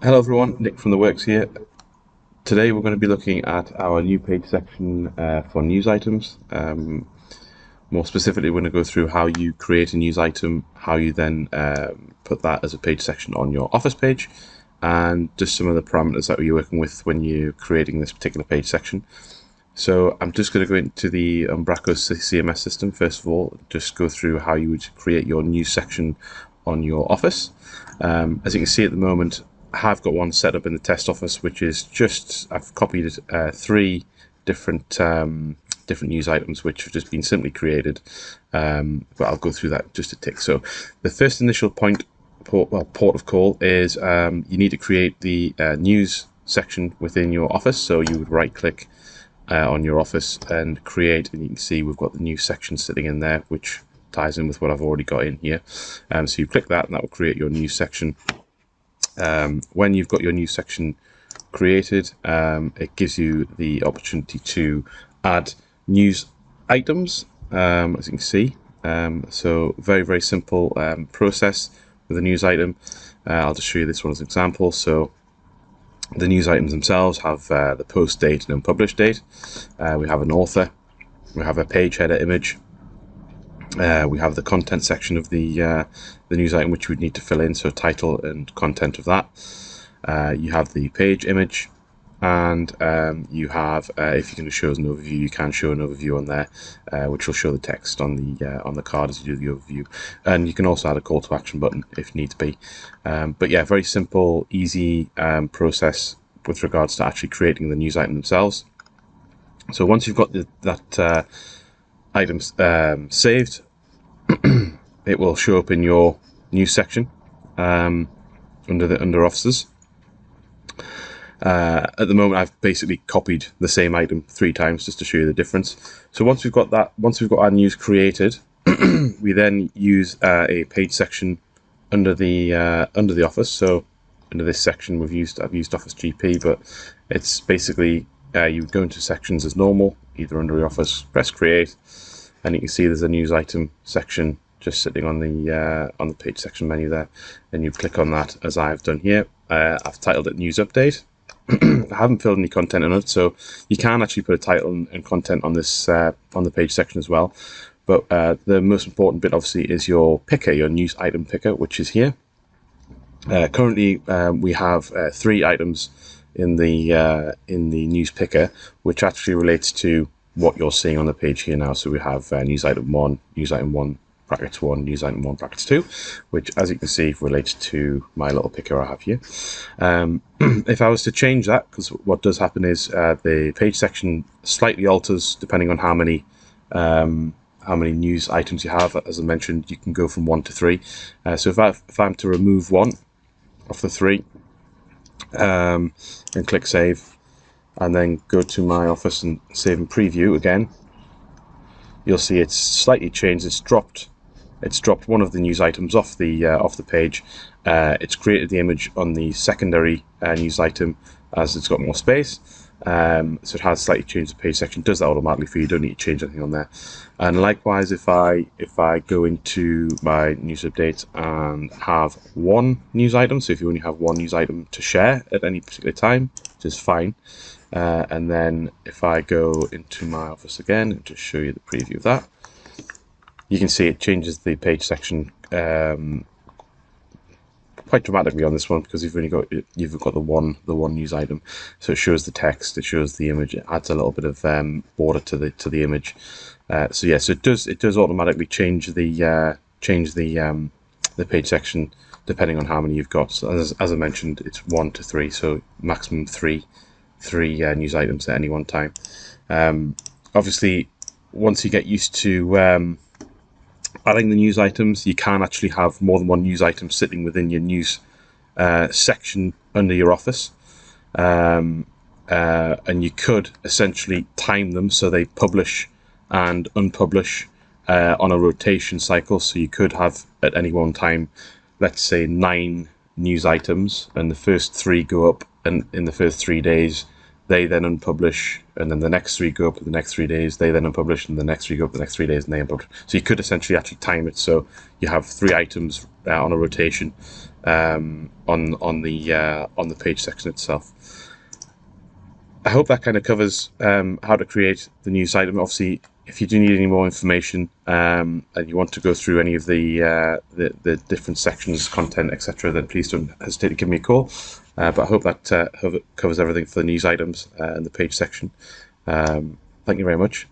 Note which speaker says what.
Speaker 1: Hello everyone, Nick from The Works here. Today we're going to be looking at our new page section for news items. More specifically, we're going to go through how you create a news item, how you then put that as a page section on your Office page, and just some of the parameters that you're working with when you're creating this particular page section. So I'm just going to go into the Umbraco CMS system first of all, just go through how you would create your news section on your Office. As you can see at the moment, I have got one set up in the test office, which is just, I've copied three different news items which have just been simply created, but I'll go through that just a tick. So the first initial port of call is you need to create the news section within your Office. So you would right click on your Office and create, and you can see we've got the news section sitting in there, which ties in with what I've already got in here. So you click that and that will create your news section. When you've got your news section created, it gives you the opportunity to add news items, as you can see. So very simple process with a news item. I'll just show you this one as an example. So the news items themselves have the post date and unpublished date. We have an author. We have a page header image. We have the content section of the news item, which we'd need to fill in, so title and content of that. You have the page image, and you have, if you're going to show us an overview, you can show an overview on there, which will show the text on the card as you do the overview. And you can also add a call to action button if needs be. But yeah, very simple, easy process with regards to actually creating the news item themselves. So once you've got that items saved, it will show up in your news section under offices. At the moment, I've basically copied the same item 3 times just to show you the difference. So once we've got our news created, we then use a page section under the Office. So under this section, I've used Office GP, but it's basically you would go into sections as normal, either under your Office, press create, and you can see there's a news item section just sitting on the page section menu there, and you click on that as I've done here. I've titled it News Update. I haven't filled any content on it, so you can actually put a title and content on this on the page section as well. But the most important bit, obviously, is your picker, your news item picker, which is here. Currently, we have 3 items in the news picker, which actually relates to what you're seeing on the page here now. So we have news item 1, news item 1 brackets 1, news item 1 brackets 2, which, as you can see, relates to my little picker I have here. If I was to change that, because what does happen is the page section slightly alters depending on how many news items you have. As I mentioned, you can go from 1 to 3. So if I'm to remove 1 off the 3 and click save, and then go to my Office and save and preview again, you'll see it's slightly changed. It's dropped one of the news items off the page. It's created the image on the secondary news item as it's got more space. So it has slightly changed the page section. It does that automatically for you. You don't need to change anything on there. And likewise, if I go into my news update and have 1 news item, so if you only have 1 news item to share at any particular time, which is fine. And then if I go into my Office again and just show you the preview of that, you can see it changes the page section quite dramatically on this one, because you've got the one news item. So it shows the text, it shows the image, it adds a little bit of border to the image. So yes, it does automatically change the page section depending on how many you've got. So as I mentioned, it's 1 to 3, so maximum 3 news items at any one time. Obviously, once you get used to adding the news items, you can actually have more than 1 news item sitting within your news section under your Office, and you could essentially time them so they publish and unpublish on a rotation cycle. So you could have at any one time, let's say 9 news items, and the first 3 go up, and in the first 3 days they then unpublish, and then the next 3 go up in the next 3 days, they then unpublish, and the next 3 go up the next 3 days, and they unpublish. So you could essentially actually time it so you have 3 items on a rotation, on the page section itself. I hope that kind of covers how to create the news item. Obviously, if you do need any more information and you want to go through any of the different sections, content, etc., then please don't hesitate to give me a call. But I hope that covers everything for the news items and the page section. Thank you very much.